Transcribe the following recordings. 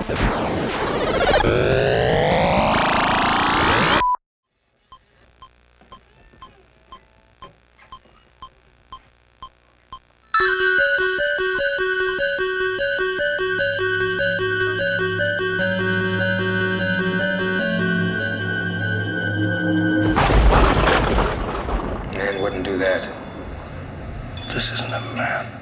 Man wouldn't do that. This isn't a man.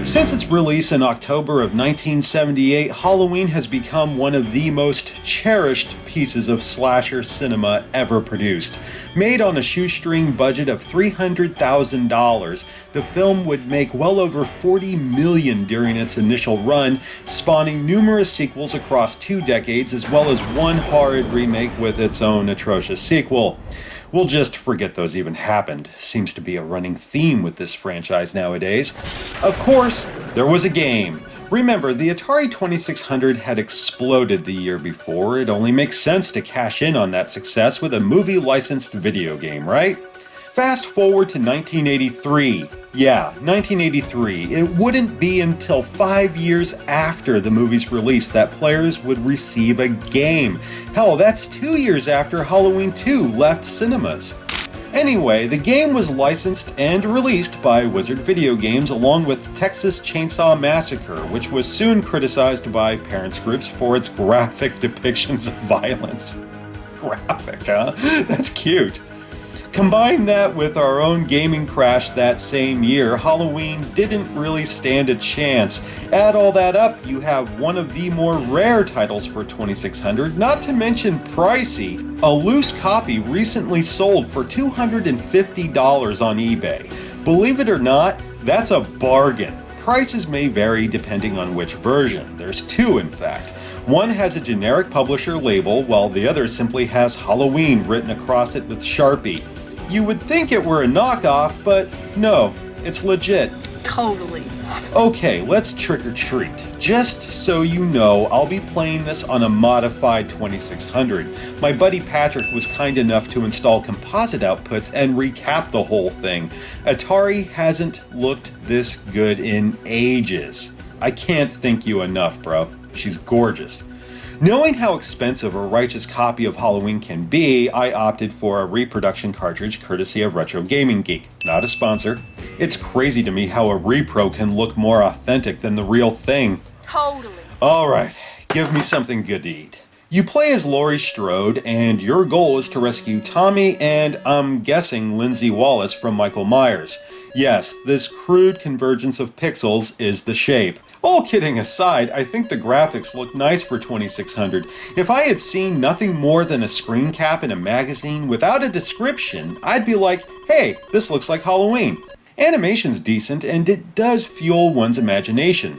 Since its release in October of 1978, Halloween has become one of the most cherished pieces of slasher cinema ever produced. Made on a shoestring budget of $300,000, the film would make well over $40 million during its initial run, spawning numerous sequels across 2 decades, as well as one horrid remake with its own atrocious sequel. We'll just forget those even happened. Seems to be a running theme with this franchise nowadays. Of course, there was a game. Remember, the Atari 2600 had exploded the year before. It only makes sense to cash in on that success with a movie-licensed video game, right? Fast forward to 1983. Yeah, 1983. It wouldn't be until 5 years after the movie's release that players would receive a game. Hell, that's 2 years after Halloween 2 left cinemas. Anyway, the game was licensed and released by Wizard Video Games along with Texas Chainsaw Massacre, which was soon criticized by parents groups for its graphic depictions of violence. Graphic, huh? That's cute. Combine that with our own gaming crash that same year, Halloween didn't really stand a chance. Add all that up, you have one of the more rare titles for 2600, not to mention pricey. A loose copy recently sold for $250 on eBay. Believe it or not, that's a bargain. Prices may vary depending on which version. There's 2 in fact. One has a generic publisher label, while the other simply has Halloween written across it with Sharpie. You would think it were a knockoff, but no, it's legit. Totally. Okay, let's trick or treat. Just so you know, I'll be playing this on a modified 2600. My buddy Patrick was kind enough to install composite outputs and recap the whole thing. Atari hasn't looked this good in ages. I can't thank you enough, bro. She's gorgeous. Knowing how expensive a righteous copy of Halloween can be, I opted for a reproduction cartridge courtesy of RetroGamingGeek, not a sponsor. It's crazy to me how a repro can look more authentic than the real thing. Totally. Alright, give me something good to eat. You play as Laurie Strode, and your goal is to rescue Tommy and, I'm guessing, Lindsay Wallace from Michael Myers. Yes, this crude convergence of pixels is the shape. All kidding aside, I think the graphics look nice for 2600. If I had seen nothing more than a screen cap in a magazine without a description, I'd be like, hey, this looks like Halloween. Animation's decent, and it does fuel one's imagination.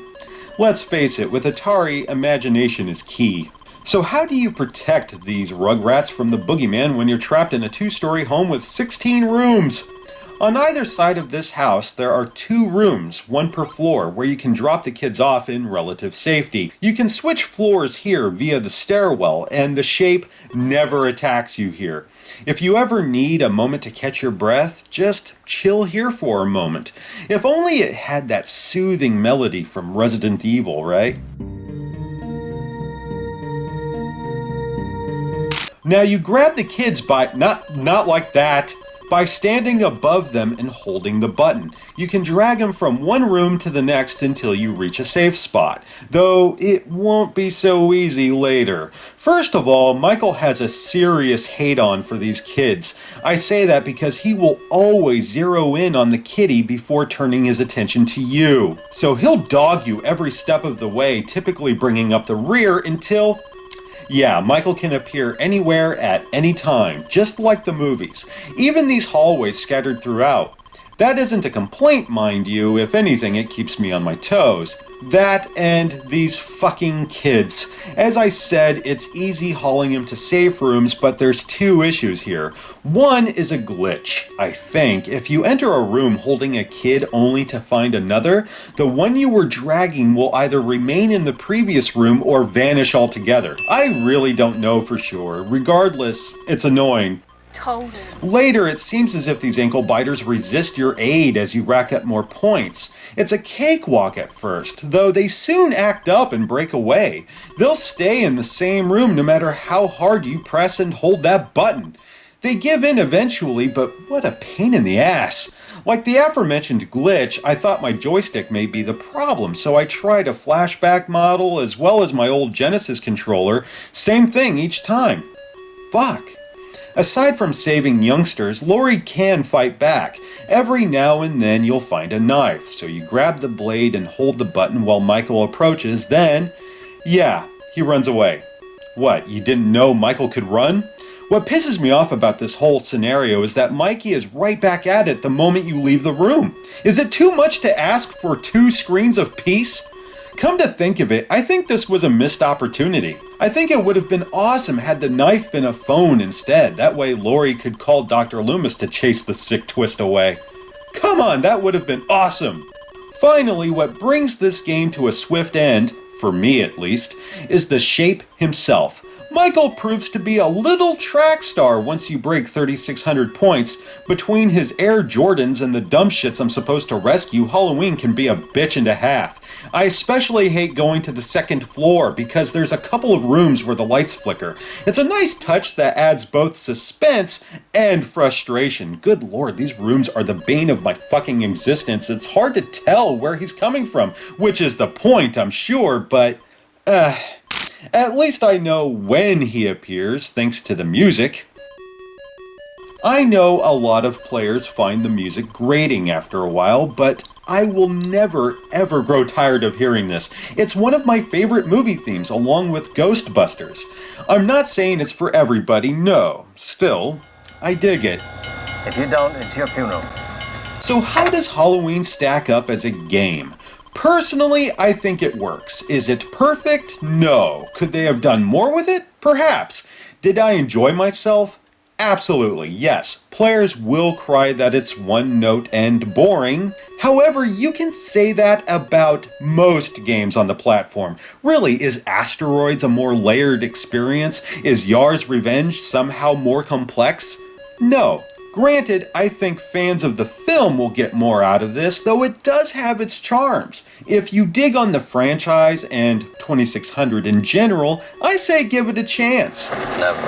Let's face it, with Atari, imagination is key. So how do you protect these rugrats from the boogeyman when you're trapped in a 2-story home with 16 rooms? On either side of this house, there are 2 rooms, one per floor, where you can drop the kids off in relative safety. You can switch floors here via the stairwell, and the shape never attacks you here. If you ever need a moment to catch your breath, just chill here for a moment. If only it had that soothing melody from Resident Evil, right? Now you grab the kids by, not like that, by standing above them and holding the button. You can drag them from one room to the next until you reach a safe spot, though it won't be so easy later. First of all, Michael has a serious hate-on for these kids. I say that because he will always zero in on the kitty before turning his attention to you. So he'll dog you every step of the way, typically bringing up the rear until... Yeah, Michael can appear anywhere at any time, just like the movies. Even these hallways scattered throughout. That isn't a complaint, mind you. If anything, it keeps me on my toes. That and these fucking kids. As I said, it's easy hauling him to safe rooms, but there's 2 issues here. One is a glitch, I think. If you enter a room holding a kid only to find another, the one you were dragging will either remain in the previous room or vanish altogether. I really don't know for sure. Regardless, it's annoying. Totally. Later, it seems as if these ankle biters resist your aid as you rack up more points. It's a cakewalk at first, though they soon act up and break away. They'll stay in the same room no matter how hard you press and hold that button. They give in eventually, but what a pain in the ass. Like the aforementioned glitch, I thought my joystick may be the problem, so I tried a flashback model as well as my old Genesis controller. Same thing each time. Fuck. Aside from saving youngsters, Laurie can fight back. Every now and then you'll find a knife, so you grab the blade and hold the button while Michael approaches, then, yeah, he runs away. What, you didn't know Michael could run? What pisses me off about this whole scenario is that Mikey is right back at it the moment you leave the room. Is it too much to ask for 2 screens of peace? Come to think of it, I think this was a missed opportunity. I think it would have been awesome had the knife been a phone instead. That way Laurie could call Dr. Loomis to chase the sick twist away. Come on, that would have been awesome! Finally, what brings this game to a swift end, for me at least, is the Shape himself. Michael proves to be a little track star once you break 3,600 points. Between his Air Jordans and the dumb shits I'm supposed to rescue, Halloween can be a bitch and a half. I especially hate going to the second floor because there's a couple of rooms where the lights flicker. It's a nice touch that adds both suspense and frustration. Good lord, these rooms are the bane of my fucking existence. It's hard to tell where he's coming from, which is the point, I'm sure, but at least I know when he appears, thanks to the music. I know a lot of players find the music grating after a while, but I will never ever grow tired of hearing this. It's one of my favorite movie themes, along with Ghostbusters. I'm not saying it's for everybody, no. Still, I dig it. If you don't, it's your funeral. So how does Halloween stack up as a game? Personally, I think it works. Is it perfect? No. Could they have done more with it? Perhaps. Did I enjoy myself? Absolutely, yes. Players will cry that it's one note and boring. However, you can say that about most games on the platform. Really, is Asteroids a more layered experience? Is Yar's Revenge somehow more complex? No. Granted, I think fans of the film will get more out of this, though it does have its charms. If you dig on the franchise and 2600 in general, I say give it a chance. Never.